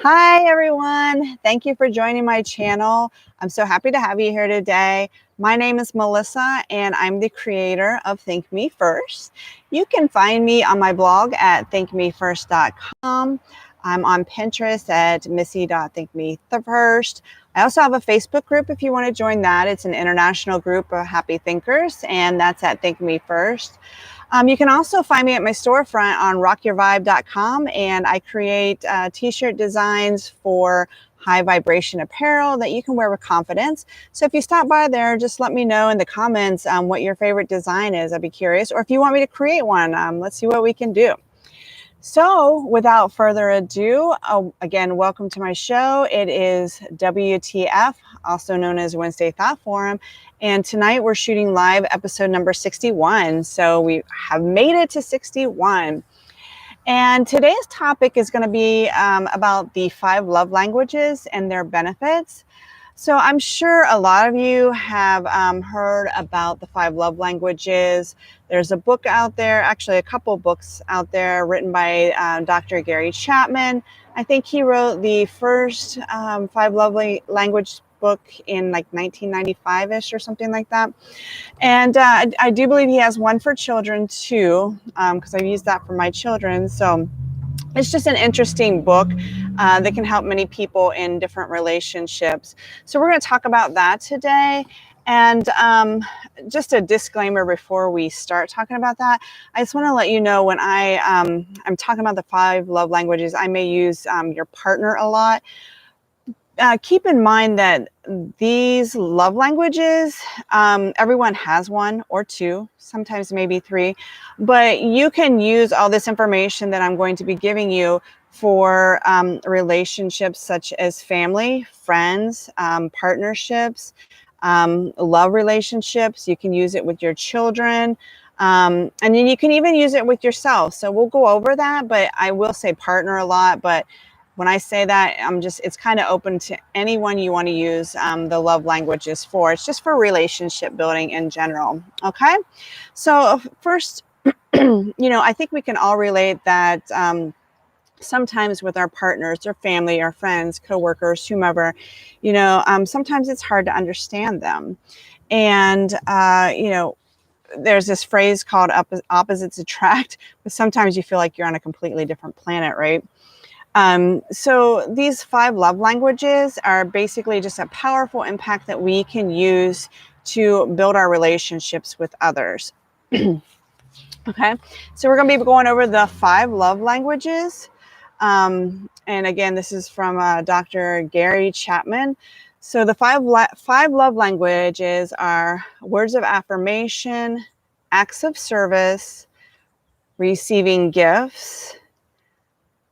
Hi, everyone. Thank you for joining my channel. I'm so happy to have you here today. My name is Melissa, and I'm the creator of Think Me First. You can find me on my blog at thinkmefirst.com. I'm on Pinterest at missy.thinkmefirst. I also have a Facebook group if you want to join that. It's an international group of happy thinkers, and that's at Think Me First. You can also find me at my storefront on rockyourvibe.com, and I create t-shirt designs for high vibration apparel that you can wear with confidence. So if you stop by there, just let me know in the comments what your favorite design is. I'd be curious. Or if you want me to create one, let's see what we can do. So without further ado, again, welcome to my show. It is WTF, also known as Wednesday Thought Forum. And tonight we're shooting live episode number 61. So we have made it to 61. And today's topic is going to be about the 5 love languages and their benefits. So I'm sure a lot of you have heard about the 5 love languages. There's a book out there, actually a couple books out there written by Dr. Gary Chapman. I think he wrote the first 5 love language book in like 1995-ish or something like that. And I do believe he has one for children too, because I've used that for my children. So it's just an interesting book that can help many people in different relationships. So we're going to talk about that today. And just a disclaimer before we start talking about that, I just want to let you know when I'm talking about the 5 love languages, I may use your partner a lot. Keep in mind that these love languages, everyone has 1 or 2, sometimes maybe 3, but you can use all this information that I'm going to be giving you for relationships such as family, friends, partnerships, love relationships. You can use it with your children. And then you can even use it with yourself. So we'll go over that, but I will say partner a lot, but when I say that, it's kind of open to anyone you want to use the love languages for. It's just for relationship building in general. Okay. So first, I think we can all relate that sometimes with our partners or family or friends, coworkers, whomever, sometimes it's hard to understand them. And, there's this phrase called opposites attract, but sometimes you feel like you're on a completely different planet, right? So these 5 love languages are basically just a powerful impact that we can use to build our relationships with others. Okay, so we're going to be going over the 5 love languages. And again, this is from Dr. Gary Chapman. So the 5 love languages are words of affirmation, acts of service, receiving gifts,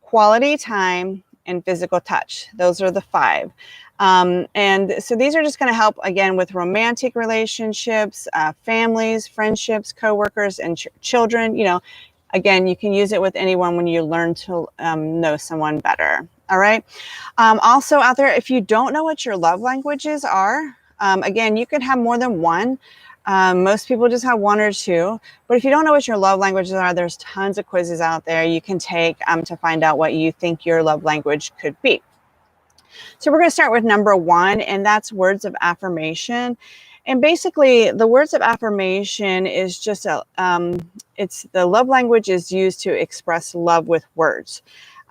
quality time, and physical touch. Those are the 5. And so these are just going to help, again, with romantic relationships, families, friendships, coworkers, and children. Again, you can use it with anyone when you learn to know someone better. All right. Also out there, if you don't know what your love languages are, again, you can have more than 1. Most people just have 1 or 2, but if you don't know what your love languages are, there's tons of quizzes out there you can take to find out what you think your love language could be. So we're going to start with number 1, and that's words of affirmation. And basically, the words of affirmation is just it's the love language is used to express love with words.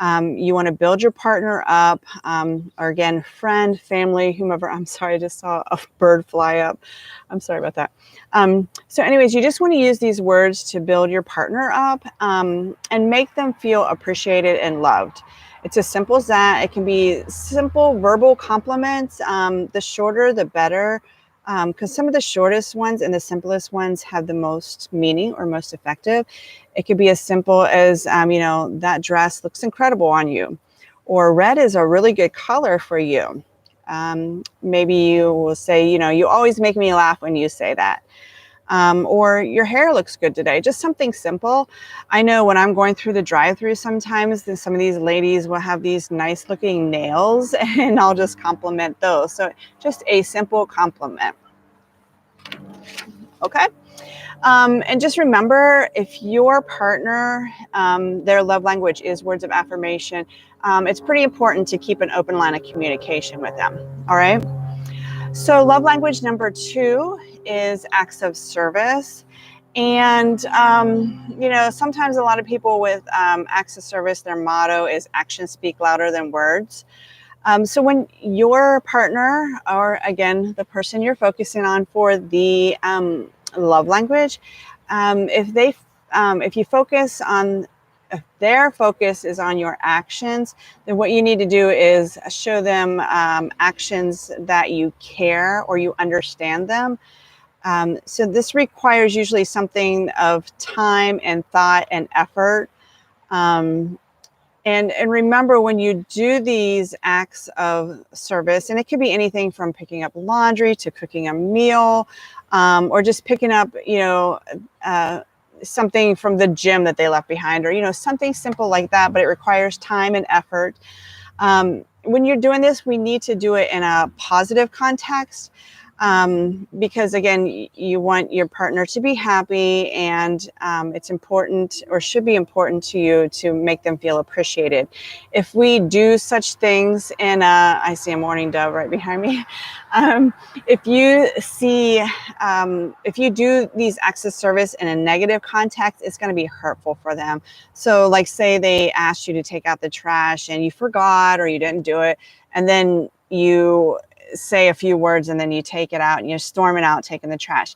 You want to build your partner up, or again, friend, family, whomever. I'm sorry, I just saw a bird fly up. I'm sorry about that. So anyways, you just want to use these words to build your partner up and make them feel appreciated and loved. It's as simple as that. It can be simple verbal compliments. The shorter, the better. Because some of the shortest ones and the simplest ones have the most meaning or most effective. It could be as simple as, that dress looks incredible on you, or red is a really good color for you. Maybe you will say, you always make me laugh when you say that. Or your hair looks good today. Just something simple. I know when I'm going through the drive-thru sometimes, then some of these ladies will have these nice looking nails and I'll just compliment those. So just a simple compliment. Okay. And just remember, if your partner, their love language is words of affirmation, it's pretty important to keep an open line of communication with them. All right. So love language number 2 is acts of service. And, sometimes a lot of people with acts of service, their motto is actions speak louder than words. So when your partner, or again, the person you're focusing on for the love language, if you focus on, if their focus is on your actions, then what you need to do is show them actions that you care or you understand them. So this requires usually something of time and thought and effort. And remember, when you do these acts of service, and it could be anything from picking up laundry to cooking a meal, or just picking up, something from the gym that they left behind, or, something simple like that, but it requires time and effort. When you're doing this, we need to do it in a positive context. Because again, you want your partner to be happy, and it's important, or should be important to you, to make them feel appreciated. If we do such things I see a mourning dove right behind me. If you do these acts of service in a negative context, it's going to be hurtful for them. So like, say they asked you to take out the trash and you forgot, or you didn't do it, and then you say a few words and then you take it out and you're storming out taking the trash.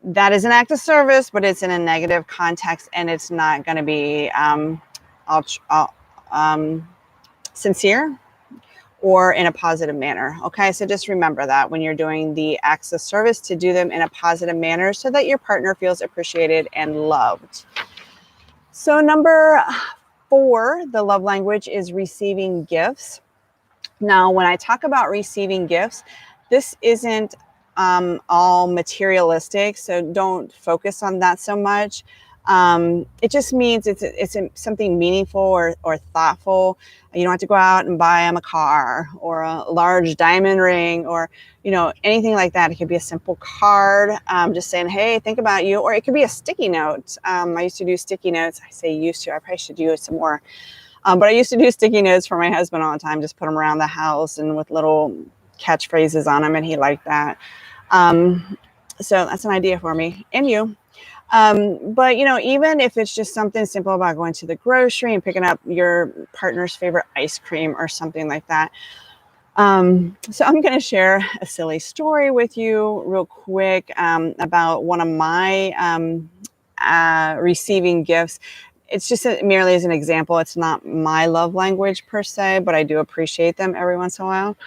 That is an act of service, but it's in a negative context, and it's not going to be sincere or in a positive manner. Okay, so just remember that when you're doing the acts of service, to do them in a positive manner so that your partner feels appreciated and loved. So number 4, the love language is receiving gifts. Now, when I talk about receiving gifts, this isn't all materialistic, so don't focus on that so much. It just means it's something meaningful or thoughtful. You don't have to go out and buy them a car or a large diamond ring, or anything like that. It could be a simple card, just saying, "Hey, think about you," or it could be a sticky note. I used to do sticky notes. I say used to. I probably should do it some more. But I used to do sticky notes for my husband all the time, just put them around the house and with little catchphrases on them, and he liked that. So that's an idea for me and you. But even if it's just something simple about going to the grocery and picking up your partner's favorite ice cream or something like that. So I'm going to share a silly story with you real quick about one of my receiving gifts. It's just merely as an example. It's not my love language per se, but I do appreciate them every once in a while.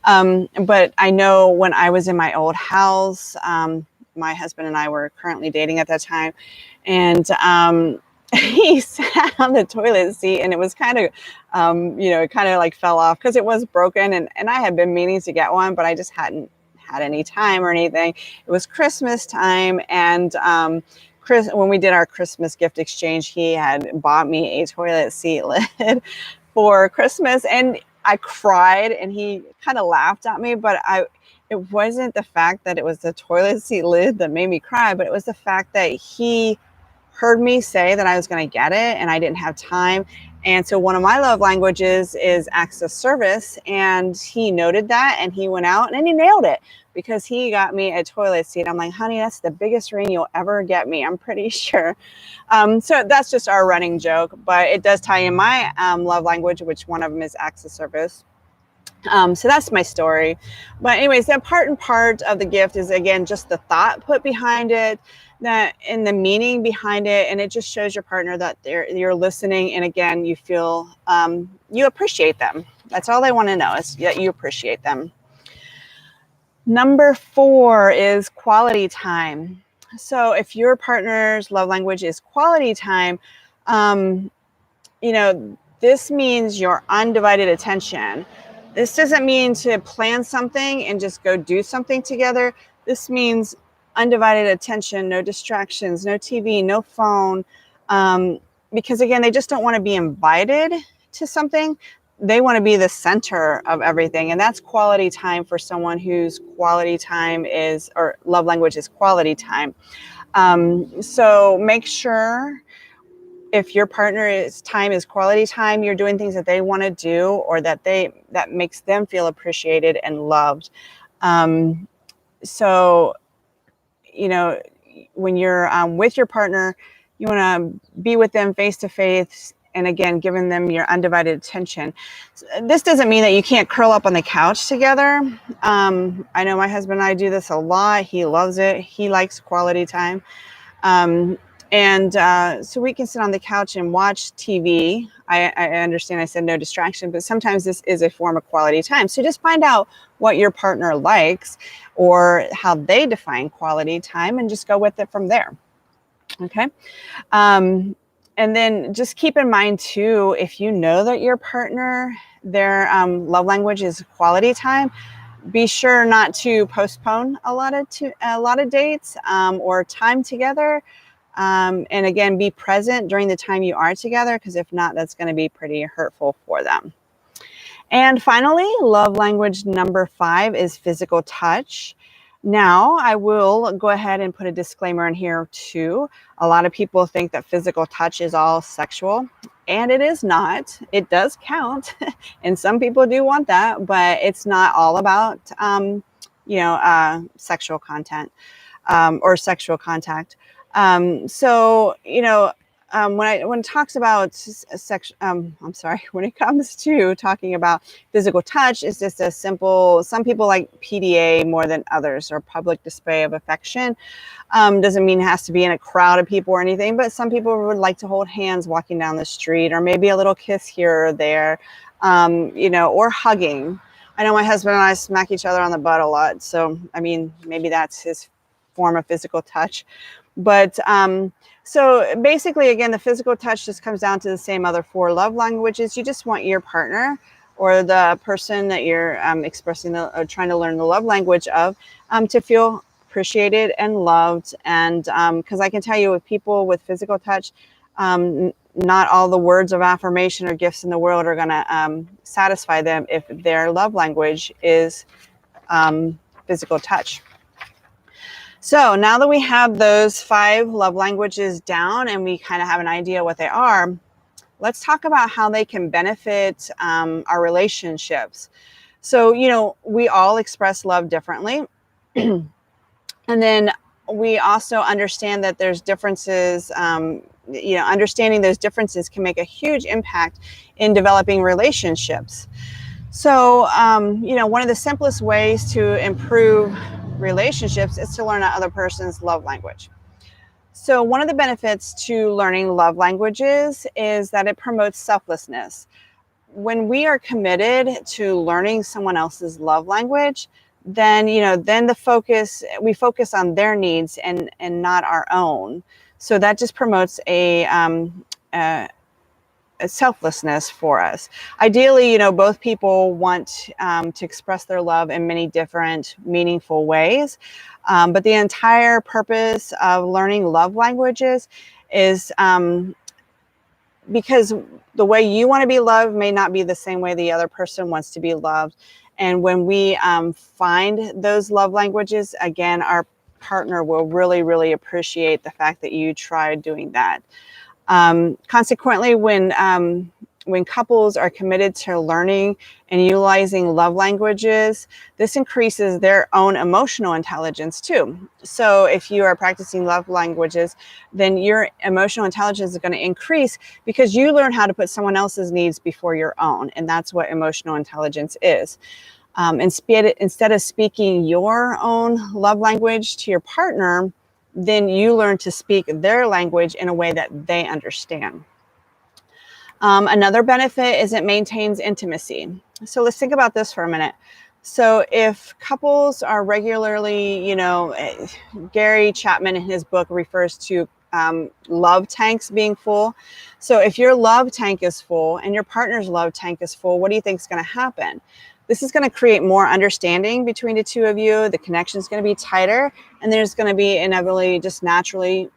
But I know when I was in my old house, my husband and I were currently dating at that time, and he sat on the toilet seat, and it was kind of, it kind of like fell off because it was broken, and I had been meaning to get one, but I just hadn't had any time or anything. It was Christmas time, and when we did our Christmas gift exchange, he had bought me a toilet seat lid for Christmas, and I cried, and he kind of laughed at me, but it wasn't the fact that it was the toilet seat lid that made me cry, but it was the fact that he heard me say that I was going to get it and I didn't have time. And so one of my love languages is acts of service, and he noted that, and he went out and he nailed it, because he got me a toilet seat. I'm like, honey, that's the biggest ring you'll ever get me, I'm pretty sure. So that's just our running joke, but it does tie in my love language, which one of them is acts of service. So that's my story. But anyways, the important part of the gift is, again, just the thought put behind it, that and the meaning behind it, and it just shows your partner that you're listening, and again, you feel you appreciate them. That's all they want to know, is that you appreciate them. Number 4 is quality time. So if your partner's love language is quality time, this means your undivided attention. This doesn't mean to plan something and just go do something together. This means undivided attention, no distractions, no TV, no phone. Because again, they just don't want to be invited to something. they want to be the center of everything. And that's quality time for someone whose quality time is, or love language is quality time. So make sure if your partner's time is quality time, you're doing things that they want to do, or that makes them feel appreciated and loved. So, you know, when you're with your partner, you want to be with them face to face, and again, giving them your undivided attention. This doesn't mean that you can't curl up on the couch together. I know my husband and I do this a lot. He loves it. He likes quality time. So we can sit on the couch and watch TV. I understand I said no distraction, but sometimes this is a form of quality time. So just find out what your partner likes or how they define quality time and just go with it from there. Okay. And then just keep in mind too, if you know that your partner, their love language is quality time, be sure not to postpone a lot of dates or time together. And again, be present during the time you are together, because if not, that's going to be pretty hurtful for them. And finally, love language number 5 is physical touch. Now, I will go ahead and put a disclaimer in here too. A lot of people think that physical touch is all sexual, and it is not. It does count, and some people do want that, but it's not all about, sexual content or sexual contact. When it talks about when it comes to talking about physical touch, it's just a simple, some people like PDA more than others, or public display of affection. Doesn't mean it has to be in a crowd of people or anything, but some people would like to hold hands walking down the street, or maybe a little kiss here or there, or hugging. I know my husband and I smack each other on the butt a lot. So, I mean, maybe that's his form of physical touch. But so basically, again, the physical touch just comes down to the same other 4 love languages. You just want your partner or the person that you're expressing or trying to learn the love language of to feel appreciated and loved. And because I can tell you, with people with physical touch, not all the words of affirmation or gifts in the world are going to satisfy them if their love language is physical touch. So now that we have those 5 love languages down and we kind of have an idea what they are, let's talk about how they can benefit our relationships. So, we all express love differently. And then we also understand that there's differences, understanding those differences can make a huge impact in developing relationships. So, one of the simplest ways to improve relationships is to learn another person's love language. So one of the benefits to learning love languages is that it promotes selflessness. When we are committed to learning someone else's love language, then we focus on their needs and not our own. So that just promotes a selflessness for us. Ideally, both people want to express their love in many different meaningful ways. But the entire purpose of learning love languages is because the way you want to be loved may not be the same way the other person wants to be loved. And when we find those love languages, again, our partner will really, really appreciate the fact that you tried doing that. Consequently, when couples are committed to learning and utilizing love languages, this increases their own emotional intelligence too. So if you are practicing love languages, then your emotional intelligence is going to increase because you learn how to put someone else's needs before your own. And that's what emotional intelligence is. Instead of speaking your own love language to your partner, then you learn to speak their language in a way that they understand. Another benefit is it maintains intimacy. So let's think about this for a minute. So if couples are regularly, Gary Chapman in his book refers to love tanks being full. So if your love tank is full and your partner's love tank is full, what do you think is going to happen? This is going to create more understanding between the two of you. The connection is going to be tighter, and there's going to be inevitably just naturally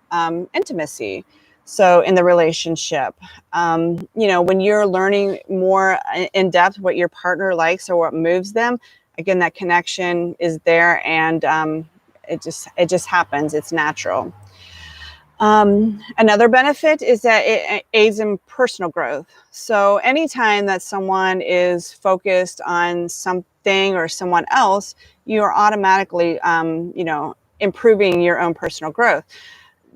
intimacy. So in the relationship, you know, when you're learning more in depth what your partner likes or what moves them, again, that connection is there, and it just happens. It's natural. Another benefit is that it aids in personal growth. So anytime that someone is focused on something or someone else, you are automatically, you know, improving your own personal growth.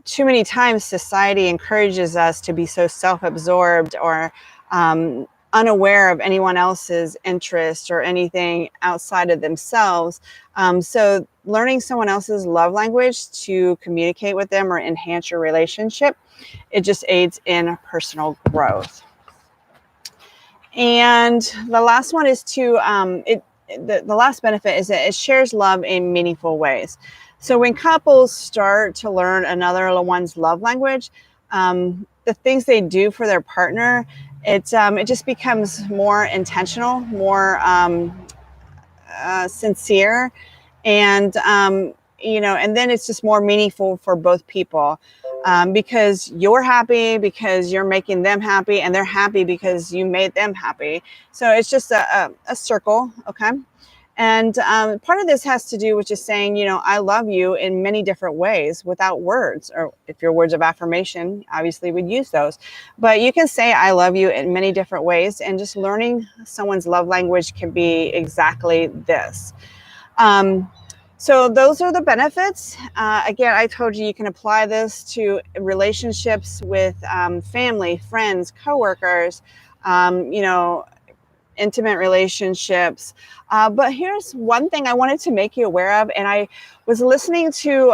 Too many times society encourages us to be so self-absorbed or unaware of anyone else's interest or anything outside of themselves. So learning someone else's love language to communicate with them or enhance your relationship, it just aids in personal growth. And the last one is to, the last benefit is that it shares love in meaningful ways. So when couples start to learn another one's love language, the things they do for their partner, it just becomes more intentional, more sincere, and you know, and then it's just more meaningful for both people, because you're happy because you're making them happy, and they're happy because you made them happy. So it's just a circle, okay? And part of this has to do with just saying, you know, I love you in many different ways without words, or if your words of affirmation, obviously would use those. But you can say I love you in many different ways, and just learning someone's love language can be exactly this. So those are the benefits. Again, I told you can apply this to relationships with family, friends, coworkers, you know, intimate relationships. But here's one thing I wanted to make you aware of. And I was listening to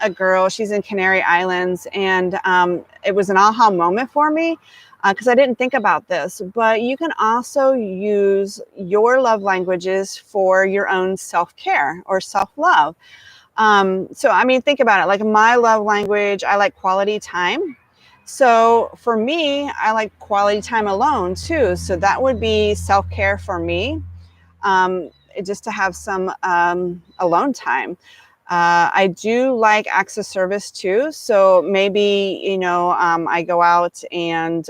a girl, she's in Canary Islands, and it was an aha moment for me, because I didn't think about this. But you can also use your love languages for your own self-care or self-love. So, I mean, think about it. Like my love language, I like quality time. So for me, I like quality time alone too. So that would be self-care for me, just to have some alone time. I do like acts of service too. So maybe, you know, I go out and,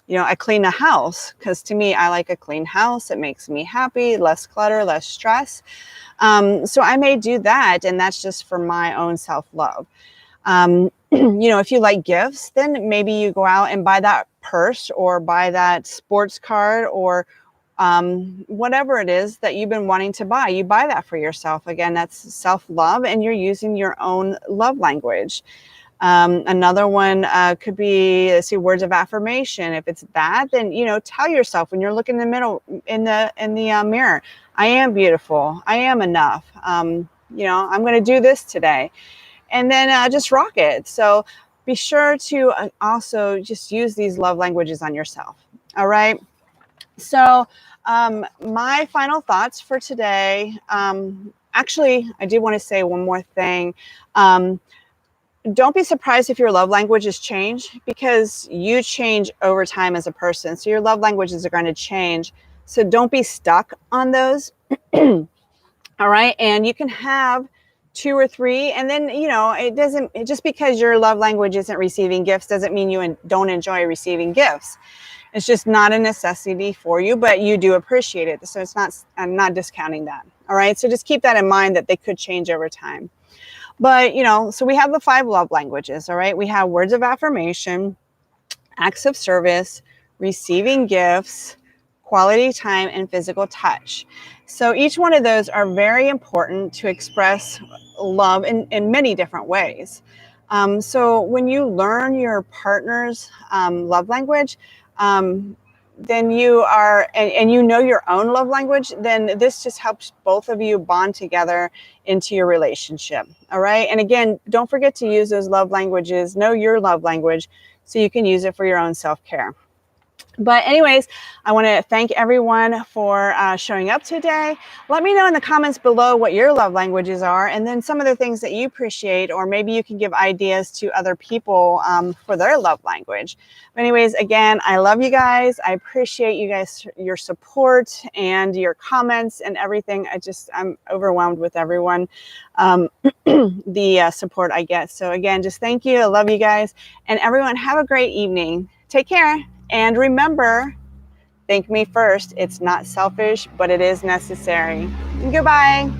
you know, I clean a house, because to me, I like a clean house. It makes me happy, less clutter, less stress. So I may do that, and that's just for my own self-love. You know, if you like gifts, then maybe you go out and buy that purse or buy that sports card, or whatever it is that you've been wanting to buy. You buy that for yourself. Again, that's self-love, and you're using your own love language. Another one could be, let's see, words of affirmation. If it's that, then, you know, tell yourself when you're looking in the middle in the mirror, I am beautiful. I am enough. You know, I'm going to do this today. And then just rock it. So be sure to also just use these love languages on yourself. All right. So my final thoughts for today. Actually, I do want to say one more thing. Don't be surprised if your love languages change, because you change over time as a person. So your love languages are going to change. So don't be stuck on those. All right. And you can have 2 or 3, and then, you know, it just because your love language isn't receiving gifts doesn't mean you don't enjoy receiving gifts. It's just not a necessity for you, but you do appreciate it. So it's not, I'm not discounting that. All right. So just keep that in mind, that they could change over time. But, you know, so we have the 5 love languages. All right. We have words of affirmation, acts of service, receiving gifts, quality time, and physical touch. So each one of those are very important to express love in many different ways. So when you learn your partner's love language, then you are, and you know your own love language, then this just helps both of you bond together into your relationship. All right. And again, don't forget to use those love languages, know your love language, so you can use it for your own self-care. But anyways, I want to thank everyone for showing up today. Let me know in the comments below what your love languages are, and then some of the things that you appreciate, or maybe you can give ideas to other people for their love language. But anyways, again, I love you guys. I appreciate you guys, your support and your comments and everything. I'm overwhelmed with everyone, the support I get. So again, just thank you. I love you guys. And everyone, have a great evening. Take care. And remember, think me first. It's not selfish, but it is necessary. Goodbye.